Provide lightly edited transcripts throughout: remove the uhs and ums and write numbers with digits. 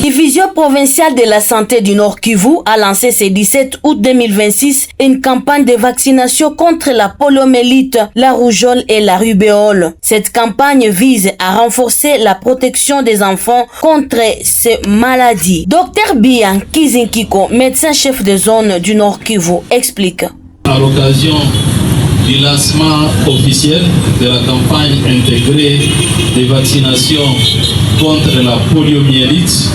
Division provinciale de la santé du Nord Kivu a lancé ce 17 août 2026 une campagne de vaccination contre la poliomyélite, la rougeole et la rubéole. Cette campagne vise à renforcer la protection des enfants contre ces maladies. Dr Bian Kizinkiko, médecin-chef de zone du Nord Kivu, explique. À l'occasion du lancement officiel de la campagne intégrée de vaccination contre la poliomyélite,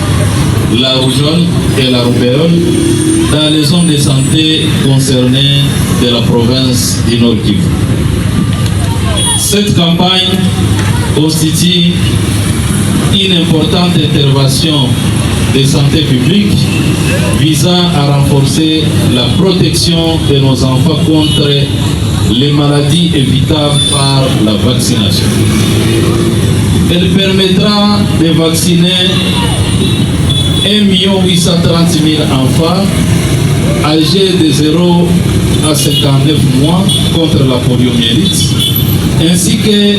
la rougeole et la rubéole dans les zones de santé concernées de la province du Nord Kivu. Cette campagne constitue une importante intervention de santé publique visant à renforcer la protection de nos enfants contre les maladies évitables par la vaccination. Elle permettra de vacciner 1 830 000 enfants âgés de 0 à 59 mois contre la poliomyélite, ainsi que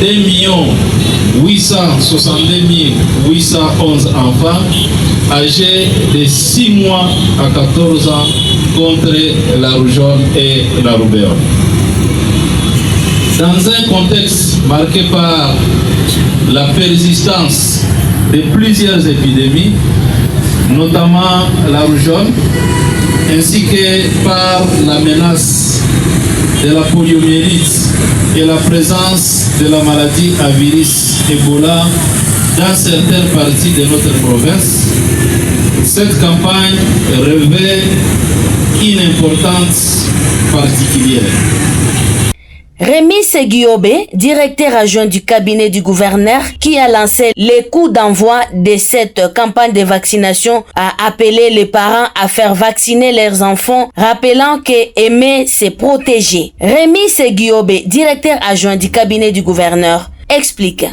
2 862 811 enfants âgés de 6 mois à 14 ans contre la rougeole et la rubéole. Dans un contexte marqué par la persistance de plusieurs épidémies, notamment la rougeole, ainsi que par la menace de la poliomyélite et la présence de la maladie à virus Ebola dans certaines parties de notre province, cette campagne revêt une importance particulière. Rémi Seguiobe, directeur adjoint du cabinet du gouverneur, qui a lancé les coups d'envoi de cette campagne de vaccination, a appelé les parents à faire vacciner leurs enfants, rappelant que aimer, c'est protéger. Rémi Seguiobe, directeur adjoint du cabinet du gouverneur, explique.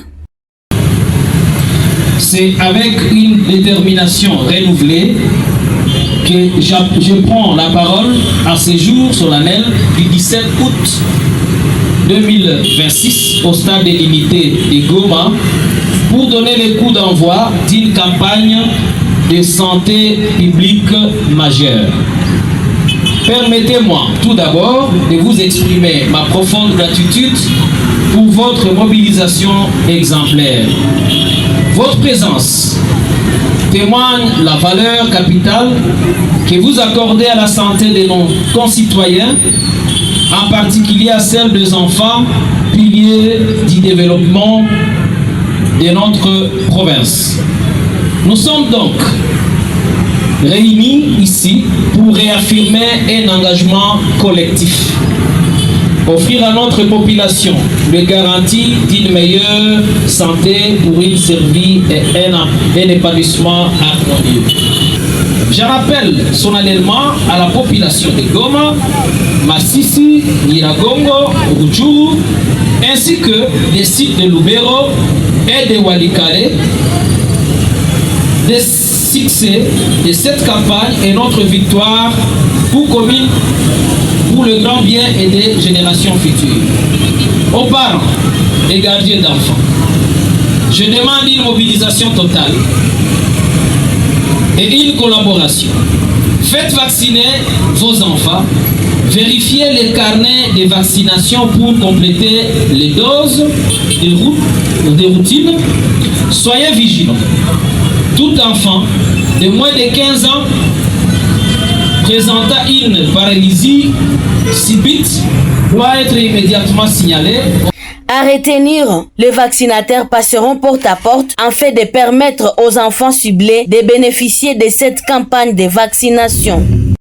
C'est avec une détermination renouvelée que je prends la parole à ce jour solennel du 17 août 2026 au stade de l'unité de Goma pour donner le coup d'envoi d'une campagne de santé publique majeure. Permettez-moi tout d'abord de vous exprimer ma profonde gratitude pour votre mobilisation exemplaire. Votre présence témoigne la valeur capitale que vous accordez à la santé de nos concitoyens, en particulier à celle des enfants, piliers du développement de notre province. Nous sommes donc réunis ici pour réaffirmer un engagement collectif, offrir à notre population les garanties d'une meilleure santé pour une survie et un épanouissement harmonieux. Je rappelle solennellement à la population de Goma, Masisi, Nyiragongo, Rutshuru, ainsi que des sites de Lubero et de Walikale, des succès de cette campagne et notre victoire pour commune, pour le grand bien et des générations futures. Aux parents et gardiens d'enfants, je demande une mobilisation totale et une collaboration. Faites vacciner vos enfants, vérifiez les carnets de vaccination pour compléter les doses de routine. Soyez vigilants. Tout enfant de moins de 15 ans présentant une paralysie subite doit être immédiatement signalé. À retenir, les vaccinateurs passeront porte à porte afin de permettre aux enfants ciblés de bénéficier de cette campagne de vaccination.